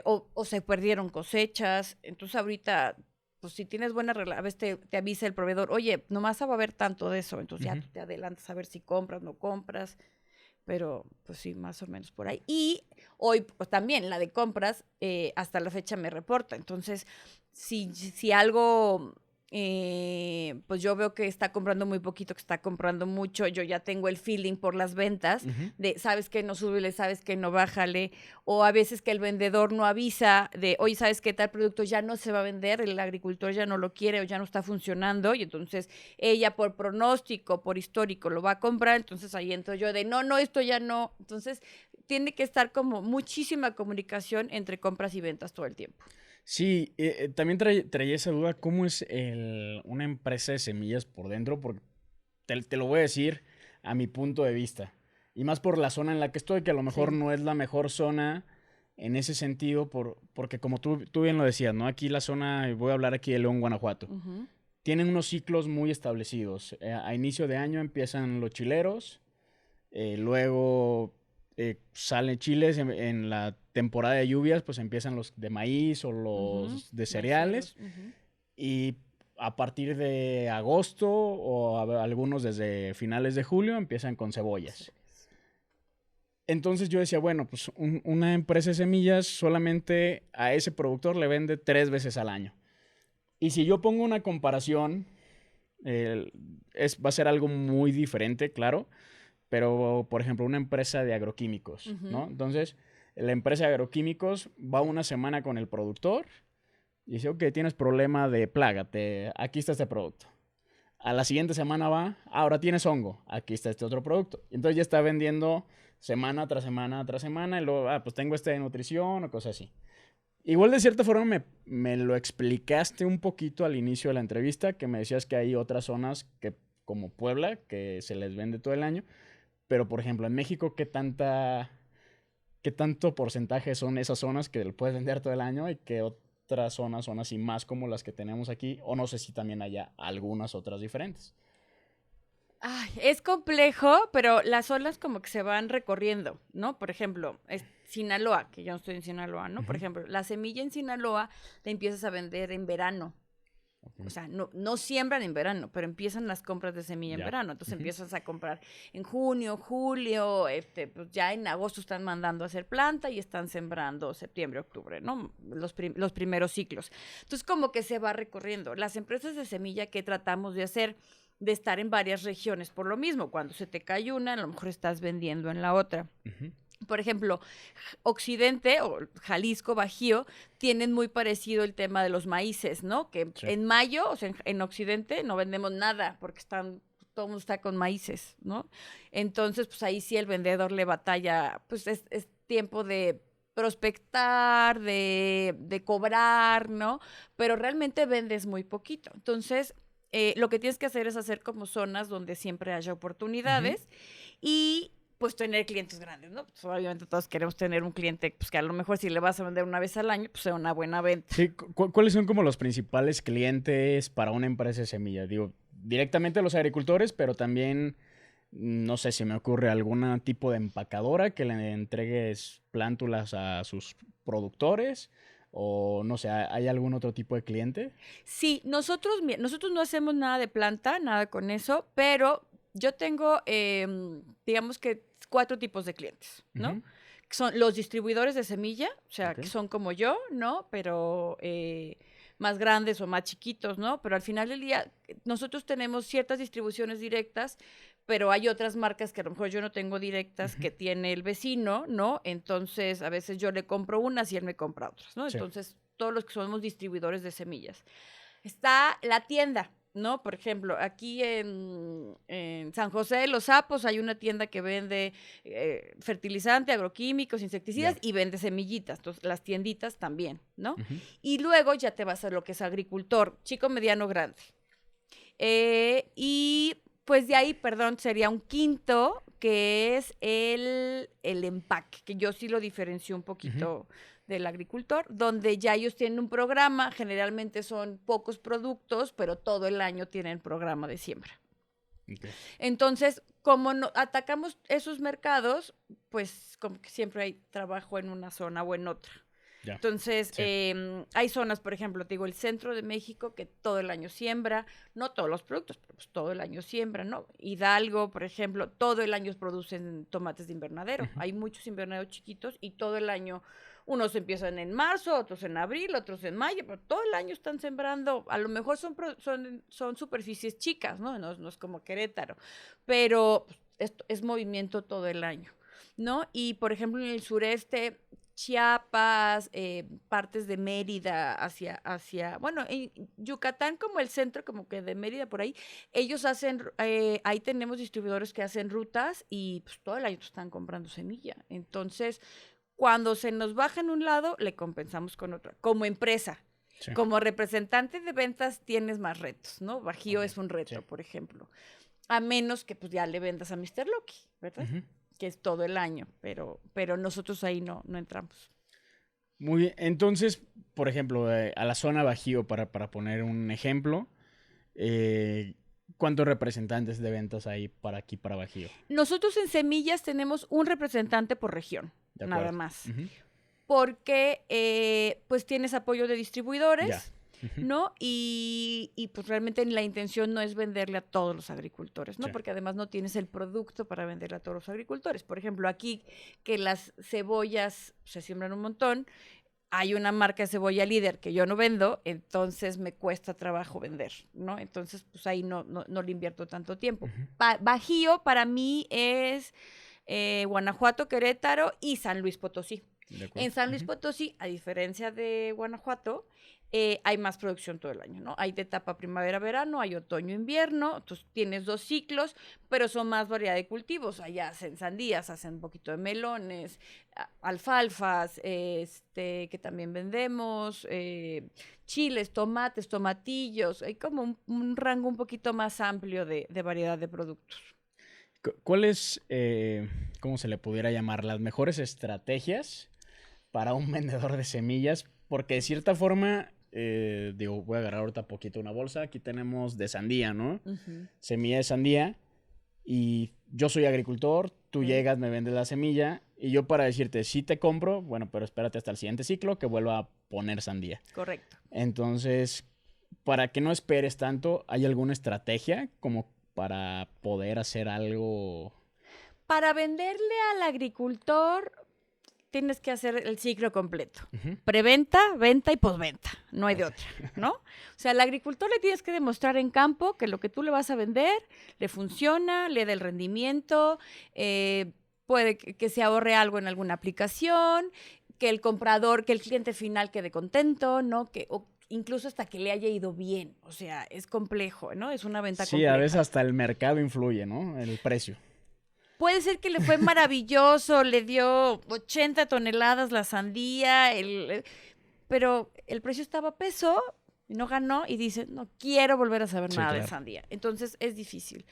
o se perdieron cosechas. Entonces ahorita pues si tienes buena relación, a veces te avisa el proveedor, oye, nomás va a haber tanto de eso, entonces ya tú te adelantas a ver si compras, no compras, pero pues sí, más o menos por ahí. Y hoy pues, también la de compras, hasta la fecha me reporta, entonces si algo... pues yo veo que está comprando muy poquito, que está comprando mucho, yo ya tengo el feeling por las ventas de sabes que no súbele, sabes que no bájale, o a veces que el vendedor no avisa de, oye, sabes que tal producto ya no se va a vender, el agricultor ya no lo quiere o ya no está funcionando, y entonces ella por pronóstico, por histórico lo va a comprar, entonces ahí entro yo de, no, esto ya no, entonces tiene que estar como muchísima comunicación entre compras y ventas todo el tiempo. Sí, también traía esa duda, ¿cómo es una empresa de semillas por dentro? Porque te lo voy a decir a mi punto de vista. Y más por la zona en la que estoy, que a lo mejor no es la mejor zona en ese sentido, porque como tú bien lo decías, ¿no? Aquí la zona, voy a hablar aquí de León, Guanajuato, tienen unos ciclos muy establecidos. A inicio de año empiezan los chileros, luego salen chiles en la temporada de lluvias, pues empiezan los de maíz o los de cereales. Y a partir de agosto o algunos desde finales de julio empiezan con cebollas. Entonces yo decía, bueno, pues una empresa de semillas solamente a ese productor le vende 3 veces al año. Y si yo pongo una comparación, va a ser algo muy diferente, claro, pero por ejemplo una empresa de agroquímicos, ¿no? Entonces la empresa de agroquímicos va una semana con el productor y dice, ok, tienes problema de plaga, aquí está este producto. A la siguiente semana va, ahora tienes hongo, aquí está este otro producto. Entonces ya está vendiendo semana tras semana tras semana y luego, pues tengo este de nutrición o cosas así. Igual de cierta forma me lo explicaste un poquito al inicio de la entrevista, que me decías que hay otras zonas que, como Puebla, que se les vende todo el año. Pero, por ejemplo, en México, ¿qué tanto porcentaje son esas zonas que le puedes vender todo el año y qué otras zonas son así más como las que tenemos aquí? O no sé si también haya algunas otras diferentes. Ay, es complejo, pero las olas como que se van recorriendo, ¿no? Por ejemplo, Sinaloa, que yo no estoy en Sinaloa, ¿no? Por ejemplo, la semilla en Sinaloa la empiezas a vender en verano. O sea, no siembran en verano, pero empiezan las compras de semilla en verano. Entonces empiezas a comprar en junio, julio, pues ya en agosto están mandando a hacer planta y están sembrando septiembre, octubre, ¿no? Los primeros ciclos. Entonces como que se va recorriendo. Las empresas de semilla que tratamos de hacer, de estar en varias regiones por lo mismo. Cuando se te cae una, a lo mejor estás vendiendo en la otra. Por ejemplo, Occidente o Jalisco, Bajío, tienen muy parecido el tema de los maíces, ¿no? Que en mayo, o sea, en Occidente no vendemos nada porque todo el mundo está con maíces, ¿no? Entonces, pues ahí sí el vendedor le batalla, pues es tiempo de prospectar, de cobrar, ¿no? Pero realmente vendes muy poquito. Entonces, lo que tienes que hacer es hacer como zonas donde siempre haya oportunidades y pues tener clientes grandes, ¿no? Pues obviamente todos queremos tener un cliente pues, que a lo mejor si le vas a vender una vez al año, pues sea una buena venta. Sí, ¿cuáles son como los principales clientes para una empresa de semilla? Digo, directamente los agricultores, pero también, no sé si me ocurre algún tipo de empacadora que le entregues plántulas a sus productores. O no sé, ¿hay algún otro tipo de cliente? Sí, nosotros no hacemos nada de planta, nada con eso, pero yo tengo, digamos que 4 tipos de clientes, ¿no? Que son los distribuidores de semilla, o sea, que son como yo, ¿no? Pero más grandes o más chiquitos, ¿no? Pero al final del día, nosotros tenemos ciertas distribuciones directas, pero hay otras marcas que a lo mejor yo no tengo directas que tiene el vecino, ¿no? Entonces, a veces yo le compro unas y él me compra otras, ¿no? Entonces, todos los que somos distribuidores de semillas. Está la tienda, ¿no? Por ejemplo, aquí en San José de los Sapos hay una tienda que vende fertilizante, agroquímicos, insecticidas y vende semillitas. Entonces, las tienditas también, ¿no? Y luego ya te vas a lo que es agricultor, chico, mediano, grande. Y pues de ahí, perdón, sería un quinto, que es el empaque, que yo sí lo diferencio un poquito del agricultor, donde ya ellos tienen un programa, generalmente son pocos productos, pero todo el año tienen programa de siembra. Entonces, como atacamos esos mercados, pues como que siempre hay trabajo en una zona o en otra. Ya. Entonces, hay zonas, por ejemplo, te digo, el centro de México, que todo el año siembra, no todos los productos, pero pues todo el año siembra, ¿no? Hidalgo, por ejemplo, todo el año producen tomates de invernadero. Hay muchos invernaderos chiquitos y todo el año, unos empiezan en marzo, otros en abril, otros en mayo, pero todo el año están sembrando. A lo mejor son superficies chicas, ¿no? No es como Querétaro, pero esto es movimiento todo el año, ¿no? Y, por ejemplo, en el sureste, Chiapas, partes de Mérida bueno, en Yucatán como el centro, como que de Mérida por ahí, ellos hacen, ahí tenemos distribuidores que hacen rutas y pues todo el año están comprando semilla. Entonces, cuando se nos baja en un lado, le compensamos con otra, como empresa. Sí. Como representante de ventas tienes más retos, ¿no? Bajío es un reto, por ejemplo. A menos que pues ya le vendas a Mr. Lucky, ¿verdad? Que es todo el año, pero nosotros ahí no entramos. Muy bien. Entonces, por ejemplo, a la zona Bajío, para poner un ejemplo, eh, ¿cuántos representantes de ventas hay para aquí, para Bajío? Nosotros en semillas tenemos un representante por región, De nada acuerdo. más. Ujú. Porque pues tienes apoyo de Ya. distribuidores, Ujú. ¿no? Y pues realmente la intención no es venderle a todos los agricultores, ¿no? Sí. Porque además no tienes el producto para venderle a todos los agricultores. Por ejemplo, aquí que las cebollas se siembran un montón, hay una marca de cebolla líder que yo no vendo, entonces me cuesta trabajo vender, ¿no? Entonces, pues ahí no le invierto tanto tiempo. Ujú. Bajío para mí es Guanajuato, Querétaro y San Luis Potosí. De acuerdo. En San Luis Ujú. Potosí, a diferencia de Guanajuato, hay más producción todo el año, ¿no? Hay de etapa primavera-verano, hay otoño-invierno, entonces tienes 2 ciclos, pero son más variedad de cultivos. Allá hacen sandías, hacen un poquito de melones, alfalfas, que también vendemos, chiles, tomates, tomatillos, hay como un rango un poquito más amplio de variedad de productos. ¿Cuál es, cómo se le pudiera llamar, las mejores estrategias para un vendedor de semillas? Porque de cierta forma, digo, voy a agarrar ahorita poquito una bolsa. Aquí tenemos de sandía, ¿no? Ujú. Semilla de sandía. Y yo soy agricultor, tú Sí, llegas, me vendes la semilla. Y yo para decirte, sí te compro, bueno, pero espérate hasta el siguiente ciclo que vuelva a poner sandía. correcto. Entonces, para que no esperes tanto, ¿hay alguna estrategia como para poder hacer algo? Para venderle al agricultor tienes que hacer el ciclo completo. Ujú. Preventa, venta y posventa. No hay de Ok. otra, ¿no? O sea, al agricultor le tienes que demostrar en campo que lo que tú le vas a vender le funciona, le da el rendimiento, puede que se ahorre algo en alguna aplicación, que el comprador, que el cliente final quede contento, ¿no? O incluso hasta que le haya ido bien. O sea, es complejo, ¿no? Es una venta Sí, a veces compleja. hasta el mercado influye, ¿no? El precio. Puede ser que le fue maravilloso, le dio 80 toneladas la sandía, pero el precio estaba a peso, no ganó y dice, no quiero volver a saber Sí, nada de claro. sandía. Entonces es difícil.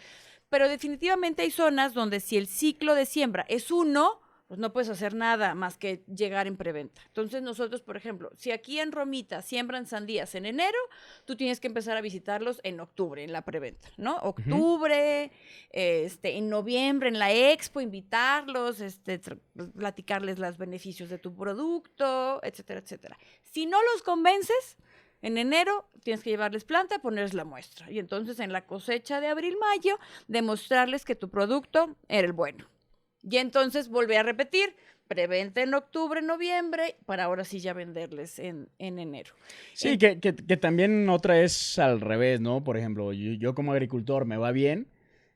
Pero definitivamente hay zonas donde si el ciclo de siembra es uno, pues no puedes hacer nada más que llegar en preventa. Entonces nosotros, por ejemplo, si aquí en Romita siembran sandías en enero, tú tienes que empezar a visitarlos en octubre, en la preventa, ¿no? Ujú. Octubre, en noviembre, en la expo, invitarlos, platicarles los beneficios de tu producto, etcétera, etcétera. Si no los convences, en enero tienes que llevarles planta, ponerles la muestra. Y entonces en la cosecha de abril-mayo, demostrarles que tu producto era el bueno. Y entonces volví a repetir, preventa en octubre, noviembre, para ahora sí ya venderles en enero. Sí, que también otra es al revés, ¿no? Por ejemplo, yo como agricultor me va bien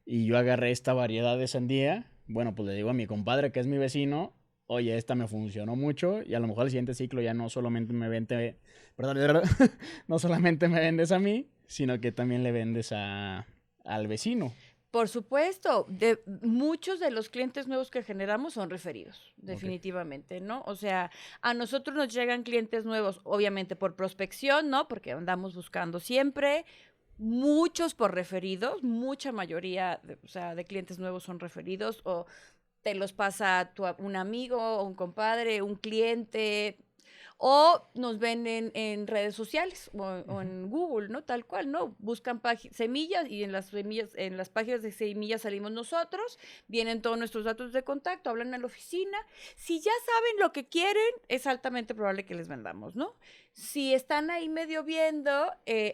y yo agarré esta variedad de sandía. Bueno, pues le digo a mi compadre que es mi vecino, oye, esta me funcionó mucho y a lo mejor el siguiente ciclo ya no solamente me vende, perdón, no solamente me vendes a mí, sino que también le vendes al vecino. Por supuesto, muchos de los clientes nuevos que generamos son referidos, Ok. definitivamente, ¿no? O sea, a nosotros nos llegan clientes nuevos, obviamente por prospección, ¿no? Porque andamos buscando siempre, muchos por referidos, mucha mayoría, o sea, de clientes nuevos son referidos o te los pasa un amigo, un compadre, un cliente, o nos ven en redes sociales o Ujú. en Google, ¿no? Tal cual, ¿no? Buscan semillas y en las semillas, en las páginas de semillas salimos nosotros, vienen todos nuestros datos de contacto, hablan a la oficina. Si ya saben lo que quieren, es altamente probable que les vendamos, ¿no? Si están ahí medio viendo,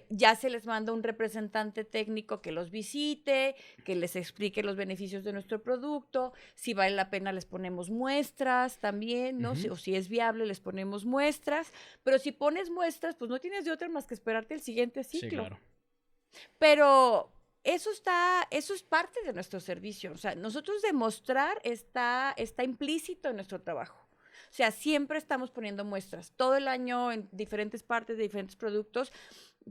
ya se les manda un representante técnico que los visite, que les explique los beneficios de nuestro producto, si vale la pena les ponemos muestras también, ¿no? Ujú. O si es viable les ponemos muestras, pero si pones muestras, pues no tienes de otra más que esperarte el siguiente Sí, ciclo. claro. Pero eso es parte de nuestro servicio. O sea, nosotros demostrar está implícito en nuestro trabajo. O sea, siempre estamos poniendo muestras, todo el año en diferentes partes de diferentes productos.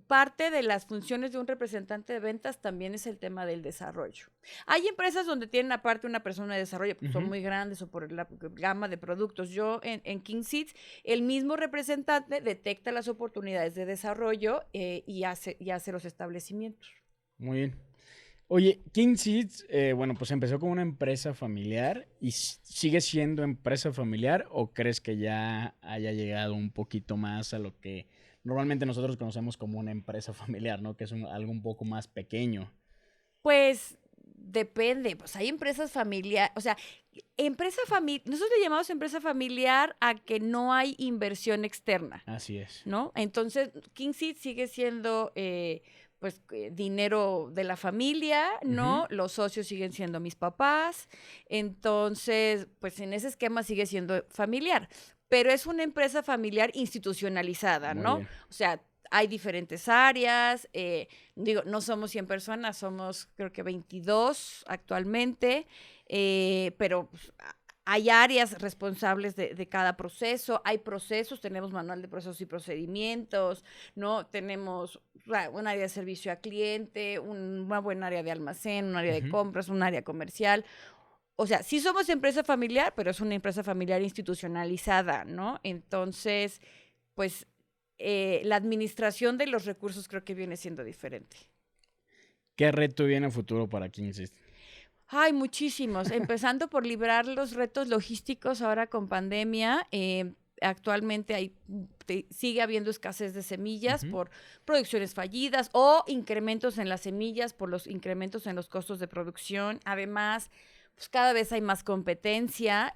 Parte de las funciones de un representante de ventas también es el tema del desarrollo. Hay empresas donde tienen aparte una persona de desarrollo, pues son Ujú. muy grandes o por la gama de productos. Yo en King Seeds, el mismo representante detecta las oportunidades de desarrollo y hace los establecimientos. Muy bien. Oye, King Seeds, bueno, pues empezó como una empresa familiar y sigue siendo empresa familiar, ¿o crees que ya haya llegado un poquito más a lo que normalmente nosotros conocemos como una empresa familiar, ¿no? Que es algo un poco más pequeño. Pues depende, pues hay empresas familiares, o sea, empresa familiar, nosotros le llamamos empresa familiar a que no hay inversión externa, Así es. ¿no? Entonces, King Seed sigue siendo, pues, dinero de la familia, ¿no? Ujú. Los socios siguen siendo mis papás, entonces, pues en ese esquema sigue siendo familiar, pero es una empresa familiar institucionalizada, Muy ¿no? bien. O sea, hay diferentes áreas, digo, no somos 100 personas, somos creo que 22 actualmente, pero pues, hay áreas responsables de cada proceso, hay procesos, tenemos manual de procesos y procedimientos, ¿no? Tenemos un área de servicio a cliente, una buena área de almacén, un área de Ujú. compras, un área comercial. O sea, sí somos empresa familiar, pero es una empresa familiar institucionalizada, ¿no? Entonces, pues la administración de los recursos creo que viene siendo diferente. ¿Qué reto viene a futuro para King Seeds? Hay muchísimos, empezando por librar los retos logísticos ahora con pandemia. Actualmente sigue habiendo escasez de semillas Ujú. por producciones fallidas o incrementos en las semillas por los incrementos en los costos de producción. Además, pues cada vez hay más competencia.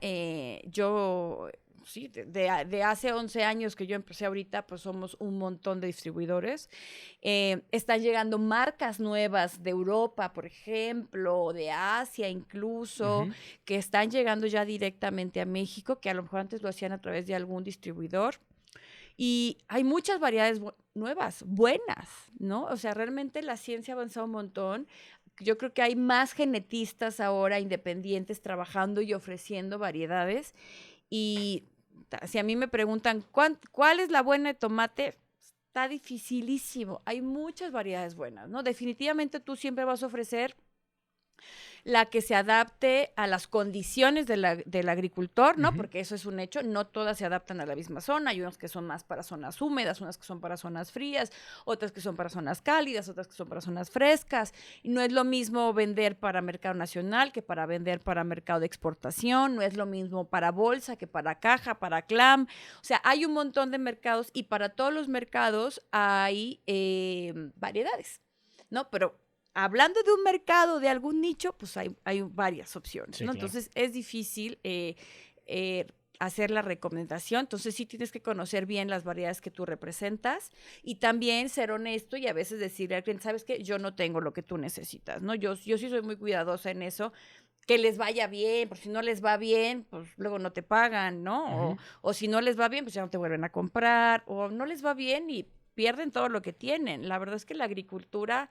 Sí, de hace 11 años que yo empecé ahorita, pues somos un montón de distribuidores. Están llegando marcas nuevas de Europa, por ejemplo, de Asia incluso, Ujú. que están llegando ya directamente a México, que a lo mejor antes lo hacían a través de algún distribuidor. Y hay muchas variedades nuevas, buenas, ¿no? O sea, realmente la ciencia ha avanzado un montón. Yo creo que hay más genetistas ahora independientes trabajando y ofreciendo variedades. Y si a mí me preguntan cuál es la buena de tomate, está dificilísimo. Hay muchas variedades buenas, ¿no? Definitivamente tú siempre vas a ofrecer la que se adapte a las condiciones del agricultor, ¿no? Ujú. Porque eso es un hecho, no todas se adaptan a la misma zona, hay unos que son más para zonas húmedas, unas que son para zonas frías, otras que son para zonas cálidas, otras que son para zonas frescas, y no es lo mismo vender para mercado nacional que para vender para mercado de exportación, no es lo mismo para bolsa que para caja, para clam, o sea, hay un montón de mercados y para todos los mercados hay variedades, ¿no? Pero hablando de un mercado, de algún nicho, pues hay varias opciones, Sí, ¿no? claro. Entonces es difícil hacer la recomendación. Entonces sí tienes que conocer bien las variedades que tú representas y también ser honesto y a veces decirle al cliente, ¿sabes qué? Yo no tengo lo que tú necesitas, ¿no? Yo sí soy muy cuidadosa en eso, que les vaya bien, porque si no les va bien, pues luego no te pagan, ¿no? Ujú. O si no les va bien, pues ya no te vuelven a comprar, o no les va bien y pierden todo lo que tienen. La verdad es que la agricultura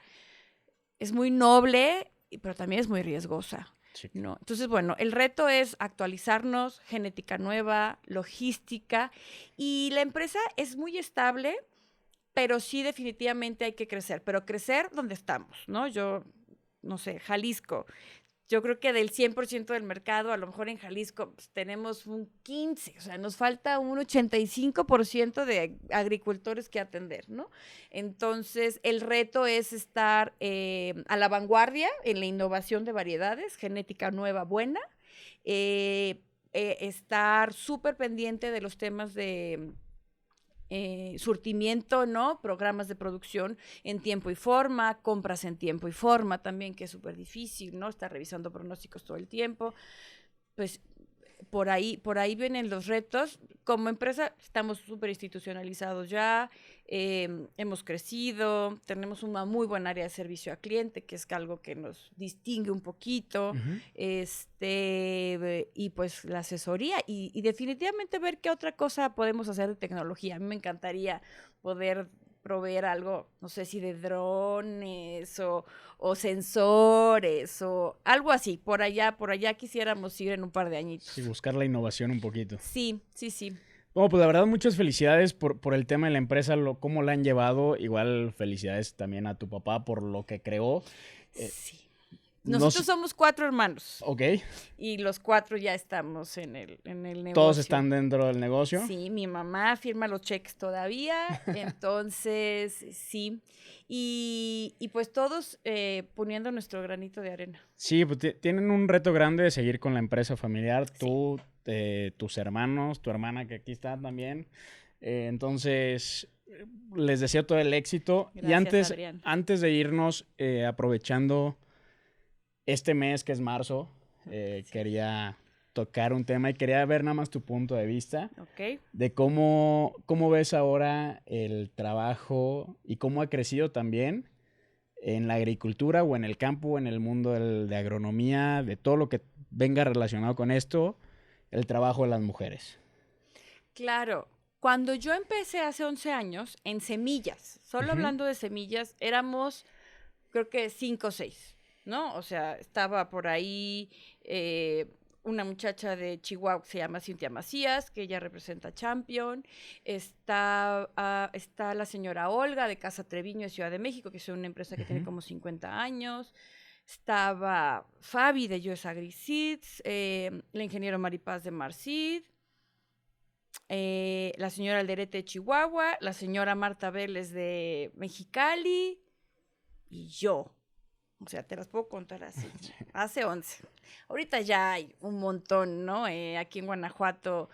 es muy noble, pero también es muy riesgosa, Sí. ¿no? Entonces, bueno, el reto es actualizarnos, genética nueva, logística, y la empresa es muy estable, pero sí definitivamente hay que crecer, pero crecer donde estamos, ¿no? Yo, no sé, Jalisco. Yo creo que del 100% del mercado, a lo mejor en Jalisco pues, tenemos un 15, o sea, nos falta un 85% de agricultores que atender, ¿no? Entonces, el reto es estar a la vanguardia en la innovación de variedades, genética nueva, buena, eh, estar súper pendiente de los temas de surtimiento, ¿no? Programas de producción en tiempo y forma, compras en tiempo y forma también, que es súper difícil, ¿no? Estar revisando pronósticos todo el tiempo. Pues por ahí vienen los retos. Como empresa estamos súper institucionalizados ya, hemos crecido, tenemos una muy buena área de servicio a cliente, que es algo que nos distingue un poquito, Ujú. y pues la asesoría y definitivamente ver qué otra cosa podemos hacer de tecnología. A mí me encantaría poder proveer algo, no sé si de drones o sensores o algo así. Por allá quisiéramos ir en un par de Sí, añitos. buscar la innovación un poquito. Sí, sí, sí. Bueno, pues la verdad, muchas felicidades por el tema de la empresa, cómo la han llevado. Igual felicidades también a tu papá por lo que creó. Eh, Sí. Nosotros somos 4 hermanos. Ok. Y los 4 ya estamos en el negocio. ¿Todos están dentro del negocio? Sí, mi mamá firma los cheques todavía, entonces sí. Y pues todos poniendo nuestro granito de arena. Sí, pues tienen un reto grande de seguir con la empresa familiar. Tú, tus hermanos, tu hermana que aquí está también. Entonces, les deseo todo el éxito. Gracias, Y Adrián. antes de irnos, aprovechando este mes que es marzo, quería tocar un tema y quería ver nada más tu punto de vista de cómo ves ahora el trabajo y cómo ha crecido también en la agricultura o en el campo o en el mundo de agronomía, de todo lo que venga relacionado con esto, el trabajo de las mujeres. Claro. Cuando yo empecé hace 11 años, en semillas, solo hablando de semillas, éramos, creo que 5 o 6, ¿no? O sea, estaba por ahí una muchacha de Chihuahua que se llama Cintia Macías, que ella representa Champion. Está la señora Olga de Casa Treviño de Ciudad de México, que es una empresa que tiene como 50 años. Estaba Fabi de US AgriSeeds, la ingeniero Maripaz de Marseed, la señora Alderete de Chihuahua, la señora Marta Vélez de Mexicali y yo. O sea, te las puedo contar así. Hace 11. Ahorita ya hay un montón, ¿no? Aquí en Guanajuato,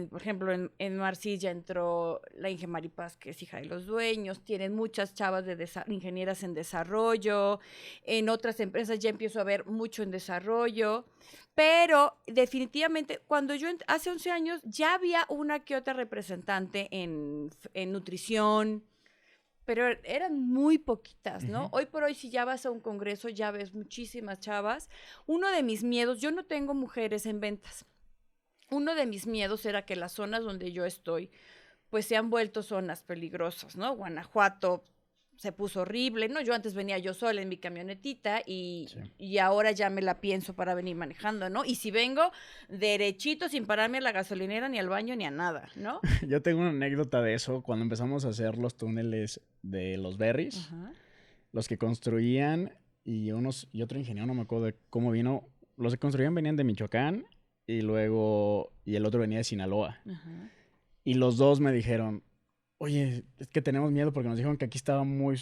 por ejemplo, en Marseille ya entró la Inge Maripaz, que es hija de los dueños. Tienen muchas chavas de ingenieras en desarrollo. En otras empresas ya empiezo a ver mucho en desarrollo. Pero definitivamente, cuando yo hace 11 años ya había una que otra representante en nutrición, pero eran muy poquitas, ¿no? Hoy por hoy, si ya vas a un congreso, ya ves muchísimas chavas. Uno de mis miedos, yo no tengo mujeres en ventas. Uno de mis miedos era que las zonas donde yo estoy, pues se han vuelto zonas peligrosas, ¿no? Guanajuato se puso horrible, ¿no? Yo antes venía yo sola en mi camionetita y ahora ya me la pienso para venir manejando, ¿no? Y si vengo derechito sin pararme a la gasolinera, ni al baño, ni a nada, ¿no? Yo tengo una anécdota de eso. Cuando empezamos a hacer los túneles de los berries, los que construían y otro ingeniero, no me acuerdo de cómo vino, los que construían venían de Michoacán y el otro venía de Sinaloa. Y los dos me dijeron, oye, es que tenemos miedo porque nos dijeron que aquí estaba muy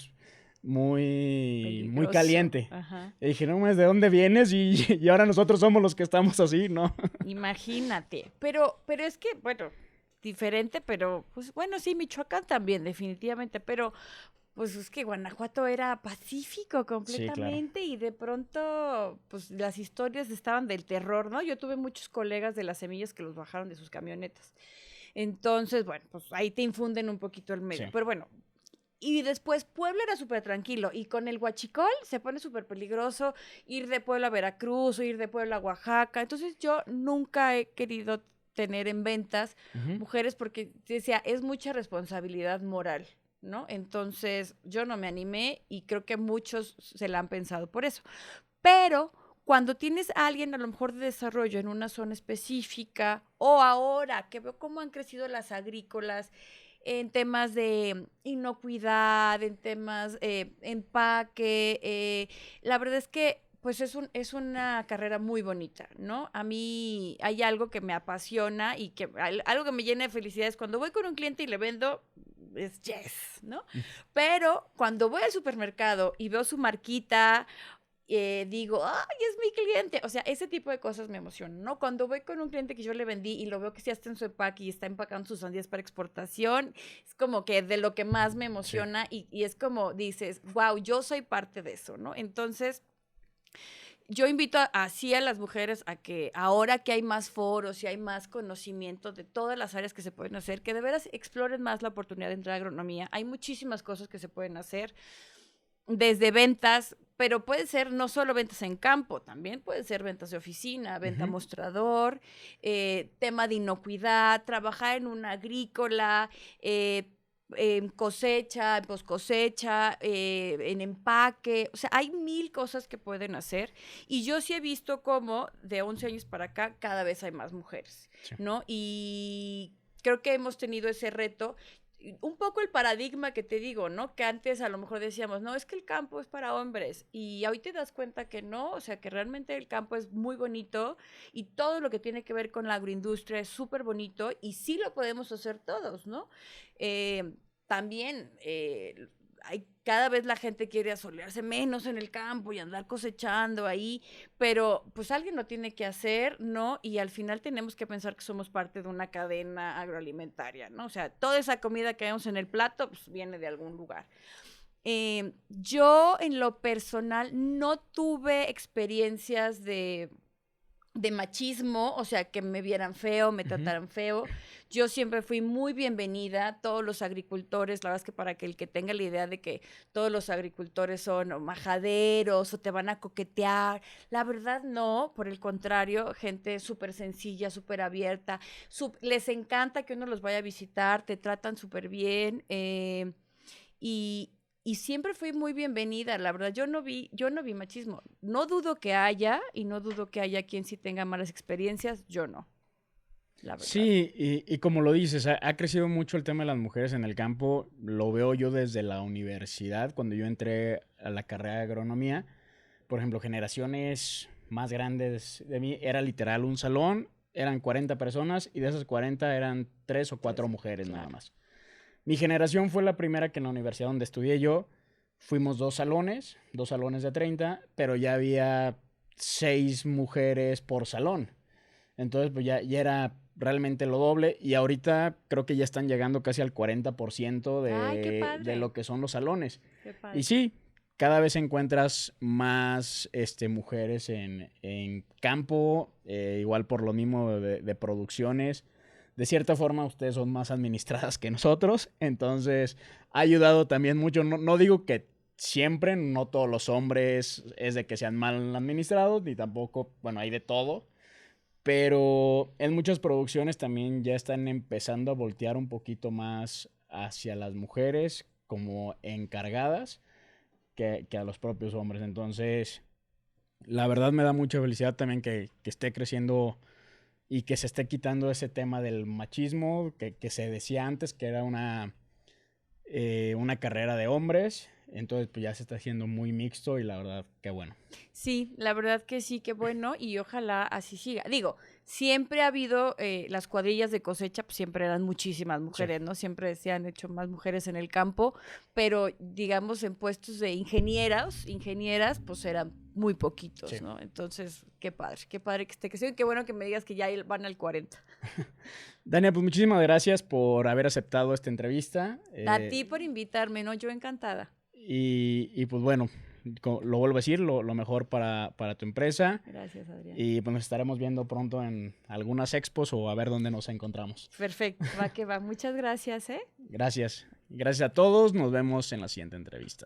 caliente. Y dije, no, ¿de dónde vienes? Y ahora nosotros somos los que estamos así, ¿no? Imagínate. Pero es que, bueno, diferente, pero, pues, bueno, sí, Michoacán también, definitivamente, pero, pues, es que Guanajuato era pacífico completamente. Sí, claro. Y de pronto, pues, las historias estaban del terror, ¿no? Yo tuve muchos colegas de las semillas que los bajaron de sus camionetas. Entonces, bueno, pues ahí te infunden un poquito el medio. Sí. Pero bueno, y después Puebla era súper tranquilo. Y con el huachicol se pone súper peligroso ir de Puebla a Veracruz o ir de Puebla a Oaxaca. Entonces yo nunca he querido tener en ventas mujeres porque decía, es mucha responsabilidad moral, ¿no? Entonces yo no me animé y creo que muchos se la han pensado por eso. Pero cuando tienes a alguien a lo mejor de desarrollo en una zona específica, o ahora que veo cómo han crecido las agrícolas en temas de inocuidad, en temas empaque, la verdad es que pues es una carrera muy bonita, ¿no? A mí hay algo que me apasiona y que algo que me llena de felicidad es cuando voy con un cliente y le vendo, es yes, ¿no? Pero cuando voy al supermercado y veo su marquita, digo, ¡ay, es mi cliente! O sea, ese tipo de cosas me emocionan, ¿no? Cuando voy con un cliente que yo le vendí y lo veo que sí está en su empaque y está empacando sus sandías para exportación, es como que de lo que más me emociona y es como dices, wow, yo soy parte de eso, ¿no? Entonces, yo invito así a las mujeres a que ahora que hay más foros y hay más conocimiento de todas las áreas que se pueden hacer, que de veras exploren más la oportunidad de entrar a agronomía. Hay muchísimas cosas que se pueden hacer, desde ventas, pero puede ser no solo ventas en campo, también puede ser ventas de oficina, venta mostrador, tema de inocuidad, trabajar en una agrícola, en cosecha, en poscosecha, en empaque. O sea, hay 1000 cosas que pueden hacer. Y yo sí he visto cómo de 11 años para acá cada vez hay más mujeres, ¿no? Y creo que hemos tenido ese reto. un poco el paradigma que te digo, ¿no? Que antes a lo mejor decíamos, no, es que el campo es para hombres. Y hoy te das cuenta que no, o sea, que realmente el campo es muy bonito y todo lo que tiene que ver con la agroindustria es súper bonito y sí lo podemos hacer todos, ¿no? También cada vez la gente quiere asolearse menos en el campo y andar cosechando ahí, pero pues alguien lo tiene que hacer, ¿no? Y al final tenemos que pensar que somos parte de una cadena agroalimentaria, ¿no? O sea, toda esa comida que vemos en el plato pues, viene de algún lugar. Yo en lo personal no tuve experiencias de machismo, o sea, que me vieran feo, me trataran feo. Yo siempre fui muy bienvenida, todos los agricultores, la verdad es que para que el que tenga la idea de que todos los agricultores son majaderos o te van a coquetear, la verdad no, por el contrario, gente súper sencilla, súper abierta, les encanta que uno los vaya a visitar, te tratan súper bien, y siempre fui muy bienvenida, la verdad, yo no vi machismo. No dudo que haya, y no dudo que haya quien sí tenga malas experiencias, yo no, la verdad. Sí, y como lo dices, ha crecido mucho el tema de las mujeres en el campo. Lo veo yo desde la universidad, cuando yo entré a la carrera de agronomía. Por ejemplo, generaciones más grandes de mí, era literal un salón, eran 40 personas y de esas 40 eran 3 o 4 mujeres Claro. nada más. Mi generación fue la primera que en la universidad donde estudié yo, fuimos 2 salones de 30, pero ya había 6 mujeres por salón. Entonces, pues ya era realmente lo doble y ahorita creo que ya están llegando casi al 40% Ay, qué de padre. lo que son los salones. Qué padre. Y sí, cada vez encuentras más mujeres en campo, igual por lo mismo de producciones. De cierta forma, ustedes son más administradas que nosotros, entonces ha ayudado también mucho. No digo que siempre, no todos los hombres es de que sean mal administrados, ni tampoco, bueno, hay de todo. Pero en muchas producciones también ya están empezando a voltear un poquito más hacia las mujeres como encargadas que a los propios hombres. Entonces, la verdad me da mucha felicidad también que esté creciendo y que se esté quitando ese tema del machismo que se decía antes que era una carrera de hombres. Entonces, pues ya se está haciendo muy mixto y la verdad, qué bueno. Sí, la verdad que sí, qué bueno y ojalá así siga. Digo, siempre ha habido las cuadrillas de cosecha, pues siempre eran muchísimas mujeres, Sí. ¿no? Siempre se han hecho más mujeres en el campo, pero digamos en puestos de ingenieras, pues eran muy poquitos, Sí. ¿no? Entonces, qué padre que esté creciendo y qué bueno que me digas que ya van al 40. Dania, pues muchísimas gracias por haber aceptado esta entrevista. A ti por invitarme, ¿no? Yo encantada. Y pues bueno, lo vuelvo a decir, lo mejor para tu empresa. Gracias, Adrián. Y pues nos estaremos viendo pronto en algunas expos o a ver dónde nos encontramos. Perfecto, va que va. Muchas gracias, ¿eh? Gracias. Gracias a todos. Nos vemos en la siguiente entrevista.